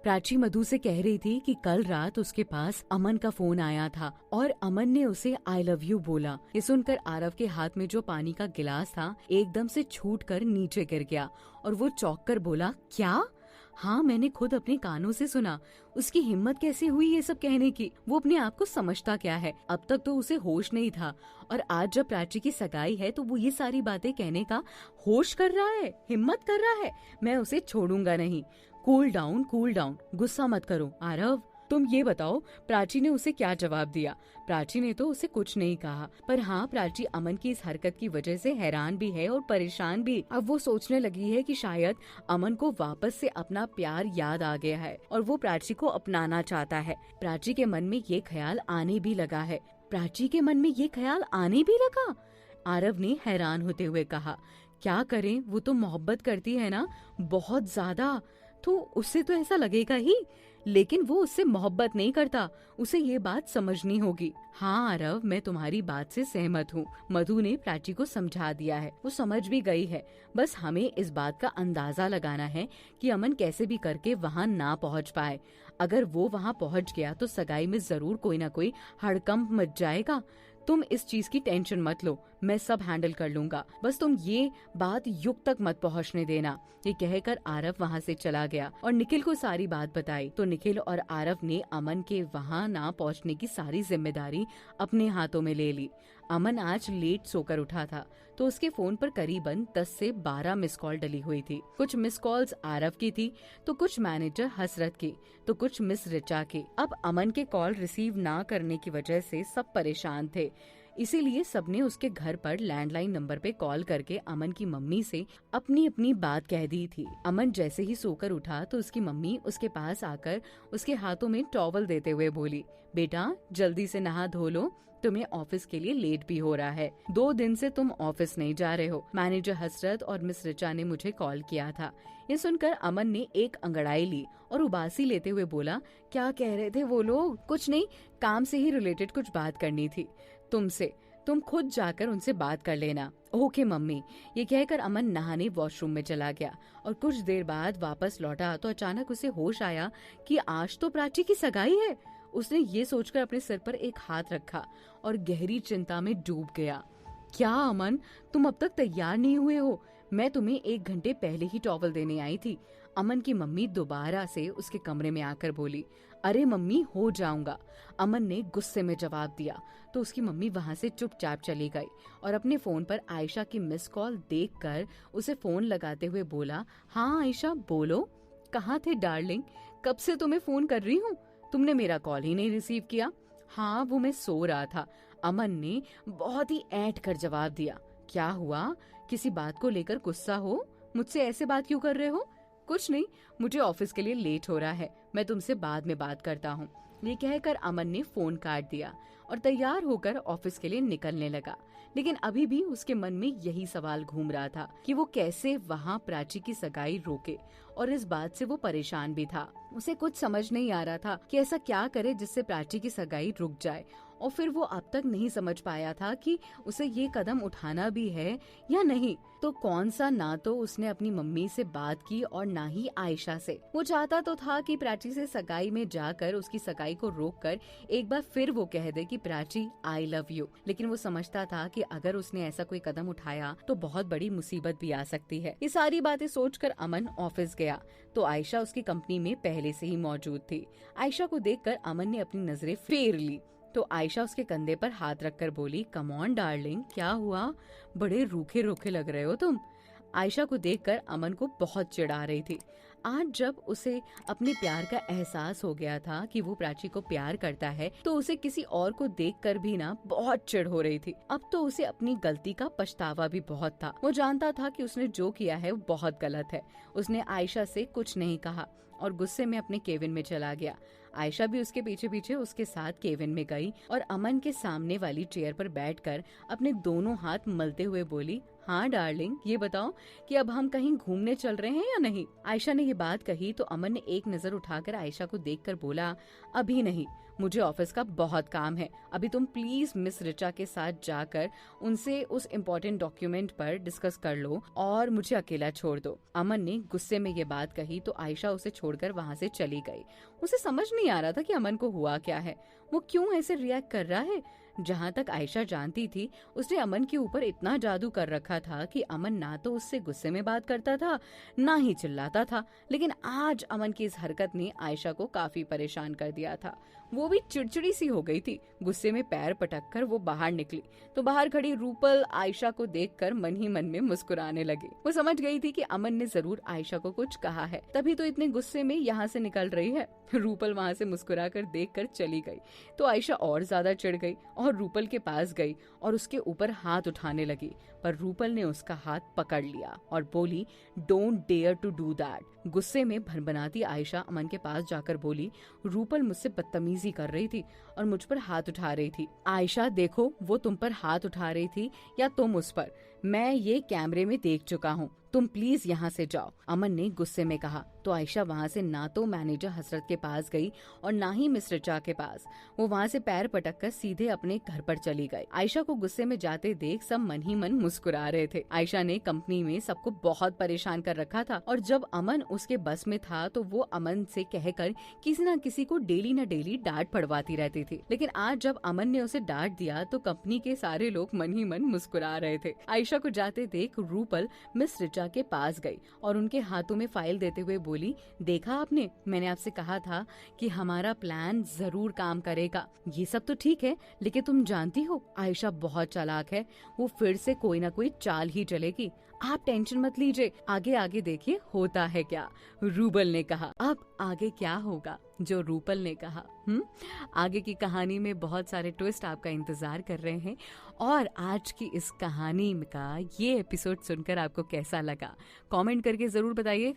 प्राची मधु से कह रही थी कि कल रात उसके पास अमन का फोन आया था और अमन ने उसे आई लव यू बोला। ये सुनकर आरव के हाथ में जो पानी का गिलास था एकदम से छूटकर नीचे गिर गया और वो चौंक कर बोला, क्या? हाँ, मैंने खुद अपने कानों से सुना। उसकी हिम्मत कैसे हुई ये सब कहने की? वो अपने आप को समझता क्या है? अब तक तो उसे होश नहीं था और आज जब प्राची की सगाई है तो वो ये सारी बातें कहने का होश कर रहा है, हिम्मत कर रहा है। मैं उसे छोड़ूंगा नहीं। कूल डाउन, गुस्सा मत करो आरव। तुम ये बताओ प्राची ने उसे क्या जवाब दिया? प्राची ने तो उसे कुछ नहीं कहा, पर हाँ, प्राची अमन की इस हरकत की वजह से हैरान भी है और परेशान भी। अब वो सोचने लगी है कि शायद अमन को वापस से अपना प्यार याद आ गया है और वो प्राची को अपनाना चाहता है। प्राची के मन में ये ख्याल आने भी लगा है। आरव ने हैरान होते हुए कहा, क्या करें, वो तो मोहब्बत करती है ना, बहुत ज्यादा, तो उससे तो ऐसा लगेगा ही, लेकिन वो उससे मोहब्बत नहीं करता। उसे ये बात समझनी होगी। हाँ आरव, मैं तुम्हारी बात से सहमत हूँ। मधु ने प्राची को समझा दिया है, वो समझ भी गई है। बस हमें इस बात का अंदाजा लगाना है कि अमन कैसे भी करके वहाँ ना पहुँच पाए। अगर वो वहाँ पहुँच गया तो सगाई में जरूर कोई ना कोई हड़कंप मच जाएगा। तुम इस चीज की टेंशन मत लो, मैं सब हैंडल कर लूंगा। बस तुम ये बात युग तक मत पहुंचने देना। ये कहकर आरव वहाँ से चला गया और निखिल को सारी बात बताई। तो निखिल और आरव ने अमन के वहाँ ना पहुँचने की सारी जिम्मेदारी अपने हाथों में ले ली। अमन आज लेट सोकर उठा था तो उसके फोन पर करीबन 10 से 12 मिस कॉल डली हुई थी। कुछ मिस कॉल्स आरव की थी, तो कुछ मैनेजर हसरत की, तो कुछ मिस रिचा की। अब अमन के कॉल रिसीव ना करने की वजह से सब परेशान थे, इसीलिए सबने उसके घर पर लैंडलाइन नंबर पे कॉल करके अमन की मम्मी से अपनी अपनी बात कह दी थी। अमन जैसे ही सोकर उठा तो उसकी मम्मी उसके पास आकर उसके हाथों में टॉवल देते हुए बोली, बेटा जल्दी से नहा धो लो, तुम्हें ऑफिस के लिए लेट भी हो रहा है। 2 दिन से तुम ऑफिस नहीं जा रहे हो। मैनेजर हसरत और मिस रिचा ने मुझे कॉल किया था। ये सुनकर अमन ने एक अंगड़ाई ली और उबासी लेते हुए बोला, क्या कह रहे थे वो लोग? कुछ नहीं, काम से ही रिलेटेड कुछ बात करनी थी तुमसे, तुम खुद जाकर उनसे बात कर लेना। Okay mummy. ये कहकर अमन नहाने वॉशरूम में चला गया और कुछ देर बाद वापस लौटा तो अचानक उसे होश आया कि आज तो प्राची की सगाई है। उसने ये सोचकर अपने सिर पर एक हाथ रखा और गहरी चिंता में डूब गया। क्या अमन, तुम अब तक तैयार नहीं हुए हो? मैं तुम्हें 1 घंटे पहले ही टॉवल देने आई थी। अमन की मम्मी दोबारा से उसके कमरे में आकर बोली। अरे मम्मी, हो जाऊंगा, अमन ने गुस्से में जवाब दिया। तो उसकी मम्मी वहाँ से चुपचाप चली गई और अपने फोन पर आयशा की मिस कॉल देखकर उसे फोन लगाते हुए बोला, हाँ आयशा बोलो, कहाँ थे डार्लिंग? कब से तुम्हें फोन कर रही हूँ, तुमने मेरा कॉल ही नहीं रिसीव किया। हाँ वो मैं सो रहा था, अमन ने बहुत ही ऐंठ कर जवाब दिया। क्या हुआ, किसी बात को लेकर गुस्सा हो? मुझसे ऐसे बात क्यों कर रहे हो? कुछ नहीं, मुझे ऑफिस के लिए लेट हो रहा है, मैं तुमसे बाद में बात करता हूँ। ये कहकर अमन ने फोन काट दिया और तैयार होकर ऑफिस के लिए निकलने लगा। लेकिन अभी भी उसके मन में यही सवाल घूम रहा था कि वो कैसे वहाँ प्राची की सगाई रोके, और इस बात से वो परेशान भी था। उसे कुछ समझ नहीं आ रहा था कि ऐसा क्या करे जिससे प्राची की सगाई रुक जाए, और फिर वो अब तक नहीं समझ पाया था कि उसे ये कदम उठाना भी है या नहीं। तो कौन सा, ना तो उसने अपनी मम्मी से बात की और ना ही आयशा से। वो चाहता तो था कि प्राची से सगाई में जाकर उसकी सगाई को रोककर एक बार फिर वो कह दे कि प्राची आई लव यू, लेकिन वो समझता था कि अगर उसने ऐसा कोई कदम उठाया तो बहुत बड़ी मुसीबत भी आ सकती है। ये सारी बातें सोचकर अमन ऑफिस गया तो आयशा उसकी कंपनी में पहले से ही मौजूद थी। आयशा को देखकर अमन ने अपनी नजरें फेर ली तो आयशा उसके कंधे पर हाथ रखकर बोली, कम ऑन डार्लिंग, क्या हुआ, बड़े रूखे रूखे लग रहे हो तुम। आयशा को देखकर अमन को बहुत चिढ़ आ रही थी। आज जब उसे अपने प्यार का एहसास हो गया था कि वो प्राची को प्यार करता है, तो उसे किसी और को देखकर भी ना बहुत चिढ़ हो रही थी। अब तो उसे अपनी गलती का पछतावा भी बहुत था। वो जानता था कि उसने जो किया है वो बहुत गलत है। उसने आयशा से कुछ नहीं कहा और गुस्से में अपने केबिन में चला गया। आयशा भी उसके पीछे पीछे उसके साथ केबिन में गई और अमन के सामने वाली चेयर पर बैठकर अपने दोनों हाथ मलते हुए बोली, हाँ डार्लिंग, ये बताओ कि अब हम कहीं घूमने चल रहे हैं या नहीं। आयशा ने ये बात कही तो अमन ने एक नजर उठाकर आयशा को देखकर बोला, अभी नहीं, मुझे ऑफिस का बहुत काम है। अभी तुम प्लीज मिस रिचा के साथ जाकर उनसे उस इम्पोर्टेंट डॉक्यूमेंट पर डिस्कस कर लो और मुझे अकेला छोड़ दो। अमन ने गुस्से में ये बात कही तो आयशा उसे छोड़कर वहाँ से चली गई। उसे समझ नहीं आ रहा था कि अमन को हुआ क्या है, वो क्यों ऐसे रिएक्ट कर रहा है। जहाँ तक आयशा जानती थी, उसने अमन के ऊपर इतना जादू कर रखा था कि अमन ना तो उससे गुस्से में बात करता था, ना ही चिल्लाता था। लेकिन आज अमन की इस हरकत ने आयशा को काफी परेशान कर दिया था। वो भी चिड़चिड़ी सी हो गई थी। गुस्से में पैर पटक कर वो बाहर निकली तो बाहर खड़ी रूपल आयशा को देखकर मन ही मन में मुस्कुराने लगी। वो समझ गई थी कि अमन ने जरूर आयशा को कुछ कहा है, तभी तो इतने गुस्से में यहाँ से निकल रही है। रूपल वहाँ से मुस्कुराकर देखकर चली गई तो आयशा और ज्यादा चिढ़ गई और रूपल के पास गई और उसके ऊपर हाथ उठाने लगी, पर रूपल ने उसका हाथ पकड़ लिया और बोली, don't dare to do that. गुस्से में भनभनाती आयशा अमन के पास जाकर बोली, रूपल मुझसे बदतमीजी कर रही थी और मुझ पर हाथ उठा रही थी। आयशा देखो, वो तुम पर हाथ उठा रही थी या तुम उस पर, मैं ये कैमरे में देख चुका हूँ, तुम प्लीज यहाँ से जाओ, अमन ने गुस्से में कहा। तो आयशा वहाँ से ना तो मैनेजर हसरत के पास गई और ना ही मिस रिचा के पास। वो वहाँ से पैर पटककर सीधे अपने घर पर चली गई। आयशा को गुस्से में जाते देख सब मन ही मन मुस्कुरा रहे थे। आयशा ने कंपनी में सबको बहुत परेशान कर रखा था और जब अमन उसके बस में था तो वो अमन से कहकर किसी न किसी को डेली न डेली डांट पड़वाती रहती थी। लेकिन आज जब अमन ने उसे डांट दिया तो कंपनी के सारे लोग मन ही मन मुस्कुरा रहे थे। आयशा को जाते देख रूपल मिस रिचा के पास गई और उनके हाथों में फाइल देते हुए बोली, देखा आपने, मैंने आपसे कहा था कि हमारा प्लान जरूर काम करेगा। ये सब तो ठीक है, लेकिन तुम जानती हो आयशा बहुत चालाक है, वो फिर से कोई ना कोई चाल ही चलेगी। आप टेंशन मत लीजिए, आगे आगे देखिए होता है क्या। रूबल ने कहा। अब आगे क्या होगा जो रूपल ने कहा? आगे की कहानी में बहुत सारे ट्विस्ट आपका इंतजार कर रहे हैं और आज की इस कहानी का ये एपिसोड सुनकर आपको कैसा लगा, कमेंट करके जरूर बताइएगा।